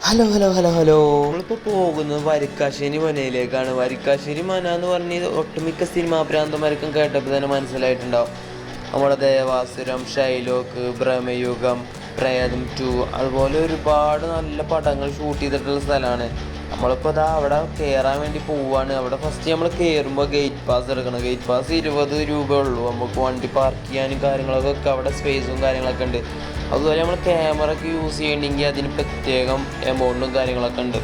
Hello hello hello hello നമ്മളിപ്പോൾ പോകുന്നത് വരിക്കാശ്ശേരി മനയിലേക്കാണ്. വരിക്കാശ്ശേരി മന എന്ന് പറഞ്ഞത് ഒട്ടുമിക്ക സിനിമാ ഭ്രാന്തന്മാർക്കും കേട്ടപ്പോൾ തന്നെ മനസ്സിലായിട്ടുണ്ടാവും. നമ്മുടെ ദേവാസുരം, ഷൈലോക്ക്, ഭ്രമയുഗം, പ്രേതം 2 അതുപോലെ ഒരുപാട് നല്ല പടങ്ങൾ ഷൂട്ട് ചെയ്തിട്ടുള്ള സ്ഥലമാണ്. നമ്മളിപ്പോൾ അവിടെ കയറാൻ വേണ്ടി പോവുകയാണ്. അവിടെ ഫസ്റ്റ് നമ്മൾ കയറുമ്പോൾ ഗേറ്റ് പാസ് എടുക്കണം. ഗേറ്റ് പാസ് 20 രൂപ ഉള്ളൂ. നമുക്ക് വണ്ടി പാർക്ക് ചെയ്യാനും കാര്യങ്ങളൊക്കെ അവിടെ സ്പേസും കാര്യങ്ങളൊക്കെ ഉണ്ട്. അതുപോലെ നമ്മൾ ക്യാമറ ഒക്കെ യൂസ് ചെയ്യണമെങ്കിൽ അതിന് പ്രത്യേകം എമൗണ്ടും കാര്യങ്ങളൊക്കെ ഉണ്ട്.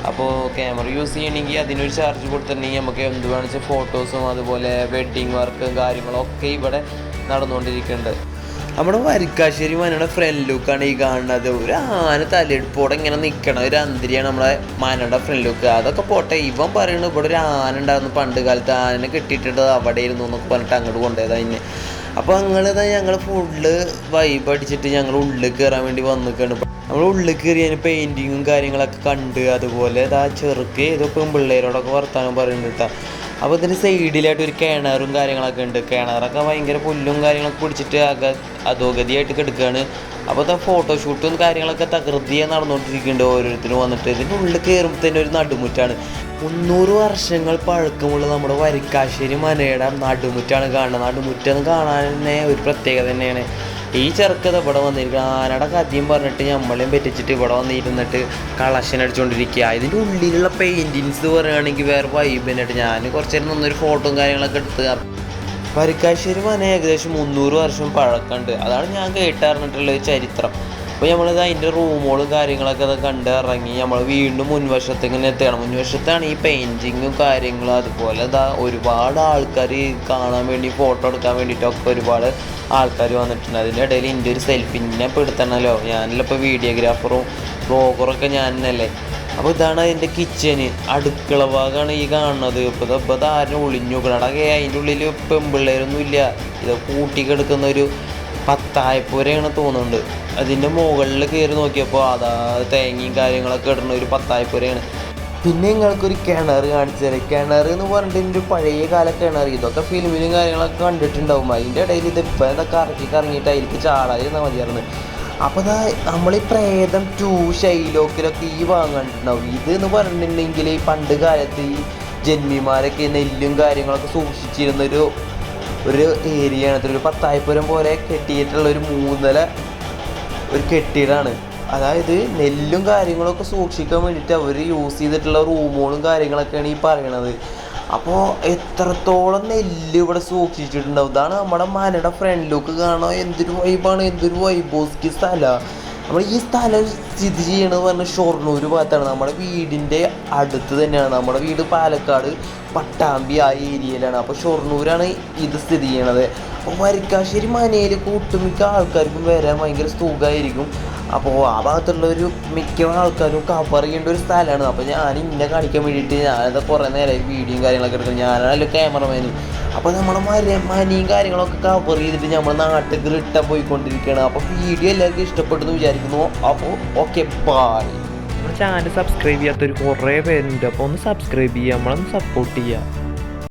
അപ്പോൾ ക്യാമറ യൂസ് ചെയ്യണമെങ്കിൽ അതിനൊരു ചാർജ് കൊടുത്തിട്ടുണ്ടെങ്കിൽ നമുക്ക് എന്ത് വേണമെന്ന് ഫോട്ടോസും അതുപോലെ വെഡ്ഡിങ് വർക്കും കാര്യങ്ങളൊക്കെ ഇവിടെ നടന്നുകൊണ്ടിരിക്കുന്നുണ്ട്. നമ്മുടെ വരിക്കാശ്ശേരി മനയുടെ ഫ്രണ്ട് ലുക്കാണ് ഈ കാണുന്നത്. ഒരു ആന തലയെടുപ്പോടെ ഇങ്ങനെ നിൽക്കണ ഒരു അന്തരിയാണ് നമ്മുടെ മനയുടെ ഫ്രണ്ട് ലുക്ക്. അതൊക്കെ പോട്ടെ, ഇവൻ പറയുന്നത് ഇവിടെ ഒരു ആന ഉണ്ടായിരുന്നു പണ്ട് കാലത്ത്, ആനനെ കെട്ടിയിട്ടത് അവിടെ ഇരുന്നു എന്നൊക്കെ പറഞ്ഞിട്ട് അങ്ങോട്ട് കൊണ്ടുപോയത് അതിന്. അപ്പോൾ ഞങ്ങൾ ഫുള്ള് വൈബ് അടിച്ചിട്ട് ഞങ്ങൾ ഉള്ളിൽ കയറാൻ വേണ്ടി വന്നിക്കാണ്. നമ്മൾ ഉള്ളിൽ കയറി അതിന് പെയിൻറ്റിങ്ങും കാര്യങ്ങളൊക്കെ കണ്ട് അതുപോലെ ചെറുക്ക് ഏതോ പെൺപിള്ളേരോടൊക്കെ വർത്താനം പറയുന്നുണ്ട്. അപ്പോൾ ഇതിന് സൈഡിലായിട്ട് ഒരു കിണറും കാര്യങ്ങളൊക്കെ ഉണ്ട്. കിണറൊക്കെ ഭയങ്കര പുല്ലും കാര്യങ്ങളൊക്കെ പിടിച്ചിട്ട് അധോഗതിയായിട്ട് കിടക്കുകയാണ്. അപ്പോൾ ഫോട്ടോഷൂട്ടും കാര്യങ്ങളൊക്കെ തകൃതിയായി നടന്നുകൊണ്ടിരിക്കുന്നുണ്ട്. ഓരോരുത്തരും വന്നിട്ട് ഇതിൻ്റെ ഉള്ളിൽ കയറുമ്പോൾ തന്നെ ഒരു നടുമുറ്റാണ്. 300 വർഷങ്ങൾ പഴക്കമുള്ള നമ്മുടെ വരിക്കാശ്ശേരി മനയുടെ നടുമുറ്റാണ് കാണുന്നത്. നടുമുറ്റെന്ന് കാണാൻ തന്നെ ഒരു പ്രത്യേകത തന്നെയാണ്. ഈ ചെറുക്കത് ഇവിടെ വന്നിരിക്കുക ആനയുടെ കഥയും പറഞ്ഞിട്ട് നമ്മളെയും പറ്റിച്ചിട്ട് ഇവിടെ വന്നിരുന്നിട്ട് കളക്ഷൻ അടിച്ചുകൊണ്ടിരിക്കുക. ഇതിൻ്റെ ഉള്ളിലുള്ള പെയിൻറ്റിങ്സ് പറയുകയാണെങ്കിൽ വേറെ വൈബിനായിട്ട് ഞാൻ കുറച്ച് നേരം നിന്നൊരു ഫോട്ടോയും കാര്യങ്ങളൊക്കെ എടുത്ത്. വരിക്കാശ്ശേരി മന ഏകദേശം 300 വർഷം പഴക്കമുണ്ട്. അതാണ് ഞാൻ കേട്ടറിഞ്ഞിട്ടുള്ള ഒരു ചരിത്രം. അപ്പോൾ നമ്മളിത് അതിൻ്റെ റൂമുകളും കാര്യങ്ങളൊക്കെ അത് കണ്ട് ഇറങ്ങി നമ്മൾ വീണ്ടും മുൻവശത്ത് ഇങ്ങനെ എത്തുകയാണ്. മുൻവശത്താണ് ഈ പെയിൻറ്റിങ്ങും കാര്യങ്ങളും. അതുപോലെ ഒരുപാട് ആൾക്കാർ കാണാൻ വേണ്ടി ഫോട്ടോ എടുക്കാൻ വേണ്ടിയിട്ടൊക്കെ ഒരുപാട് ആൾക്കാർ വന്നിട്ടുണ്ട്. അതിൻ്റെ ഇടയിൽ എൻ്റെ ഒരു സെൽഫിനെ പെടുത്തണമല്ലോ, ഞാനല്ല ഇപ്പോൾ വീഡിയോഗ്രാഫറും ബ്ലോഗറൊക്കെ ഞാൻ തന്നെയല്ലേ. അപ്പോൾ ഇതാണ് അതിൻ്റെ കിച്ചന്, അടുക്കള ഭാഗമാണ് ഈ കാണുന്നത്. ഇപ്പോൾ ആരും ഒളിഞ്ഞു നോക്കണം. അതിൻ്റെ ഉള്ളിൽ പെൺപിള്ളേരൊന്നും ഇല്ല. ഇത് കൂട്ടിക്കെടുക്കുന്ന ഒരു പത്തായപ്പുരയാണ് തോന്നുന്നുണ്ട്. അതിൻ്റെ മുകളിൽ കയറി നോക്കിയപ്പോൾ തേങ്ങയും കാര്യങ്ങളൊക്കെ ഇടുന്ന ഒരു പത്തായപ്പുരയാണ്. പിന്നെ നിങ്ങൾക്കൊരു കിണർ കാണിച്ചു തരാം. കിണർ എന്ന് പറഞ്ഞിട്ട് ഒരു പഴയ കാല കിണർ. ഇതൊക്കെ ഫിലിമിലും കാര്യങ്ങളൊക്കെ കണ്ടിട്ടുണ്ടാവും. അതിൻ്റെ ഇടയിൽ ഇതിപ്പോൾ ഇതൊക്കെ കറങ്ങിയിട്ട് അതിലേക്ക് ചാടാതിരുന്നാൽ മതിയായിരുന്നു. അപ്പോൾ നമ്മൾ ഈ പ്രേതം 2 ഷൈലോക്കിലൊക്കെ ഈ വാങ്ങാണ്ടിട്ടുണ്ടാവും. ഇതെന്ന് പറഞ്ഞിട്ടുണ്ടെങ്കിൽ ഈ പണ്ട് കാലത്ത് ഈ ജന്മിമാരൊക്കെ നെല്ലും കാര്യങ്ങളൊക്കെ സൂക്ഷിച്ചിരുന്നൊരു ഏരിയയാണ്. ഒരു പത്തായപ്പുരം പോലെ കെട്ടിയിട്ടുള്ള ഒരു 3 നില ഒരു കെട്ടിടമാണ്. അതായത് നെല്ലും കാര്യങ്ങളൊക്കെ സൂക്ഷിക്കാൻ വേണ്ടിയിട്ട് അവർ യൂസ് ചെയ്തിട്ടുള്ള റൂമുകളും കാര്യങ്ങളൊക്കെയാണ് ഈ പറയണത്. അപ്പോൾ എത്രത്തോളം നെല്ല് ഇവിടെ സൂക്ഷിച്ചിട്ടുണ്ടാവും. ഇതാണ് നമ്മുടെ മനയുടെ ഫ്രണ്ട് ലുക്ക്. കാണാൻ എന്തൊരു വൈബാണ്, എന്തൊരു വൈബോസ്കി സ്ഥലമാണ്. നമ്മൾ ഈ സ്ഥലം സ്ഥിതി ചെയ്യണമെന്ന് പറഞ്ഞാൽ ഷൊർണൂർ ഭാഗത്താണ്. നമ്മുടെ വീടിൻ്റെ അടുത്ത് തന്നെയാണ്. നമ്മുടെ വീട് പാലക്കാട് പട്ടാമ്പി ആ ഏരിയയിലാണ്. അപ്പോൾ ഷൊർണൂരാണ് ഇത് സ്ഥിതി ചെയ്യണത്. അപ്പോൾ വരിക്കാശ്ശേരി മനയിൽ ഒട്ടുമിക്ക ആൾക്കാർക്കും വരാൻ ഭയങ്കര സുഖമായിരിക്കും. അപ്പോൾ ആ ഭാഗത്തുള്ള ഒരു മിക്ക ആൾക്കാരും കവർ ചെയ്യേണ്ട ഒരു സ്ഥലമാണ്. അപ്പോൾ ഞാൻ ഇന്നെ കാണിക്കാൻ വേണ്ടിയിട്ട് ഞാനത് കുറേ നേരമായി വീഡിയോയും കാര്യങ്ങളൊക്കെ എടുക്കണം. ഞാനാണല്ലോ ക്യാമറമാന്. അപ്പോൾ നമ്മുടെ മനയും കാര്യങ്ങളൊക്കെ കവർ ചെയ്തിട്ട് നമ്മൾ നാട്ടിൽ ഇട്ടാൻ പോയിക്കൊണ്ടിരിക്കുകയാണ്. അപ്പോൾ വീഡിയോ എല്ലാവർക്കും ഇഷ്ടപ്പെട്ടെന്ന് വിചാരിക്കുന്നു. അപ്പോൾ ഓക്കെ, ബൈ. ചാനൽ സബ്സ്ക്രൈബ് ചെയ്യാത്തൊരു കുറേ പേരുണ്ട്. അപ്പോൾ ഒന്ന് സബ്സ്ക്രൈബ് ചെയ്യുക, നമ്മളൊന്ന് സപ്പോർട്ട് ചെയ്യുക.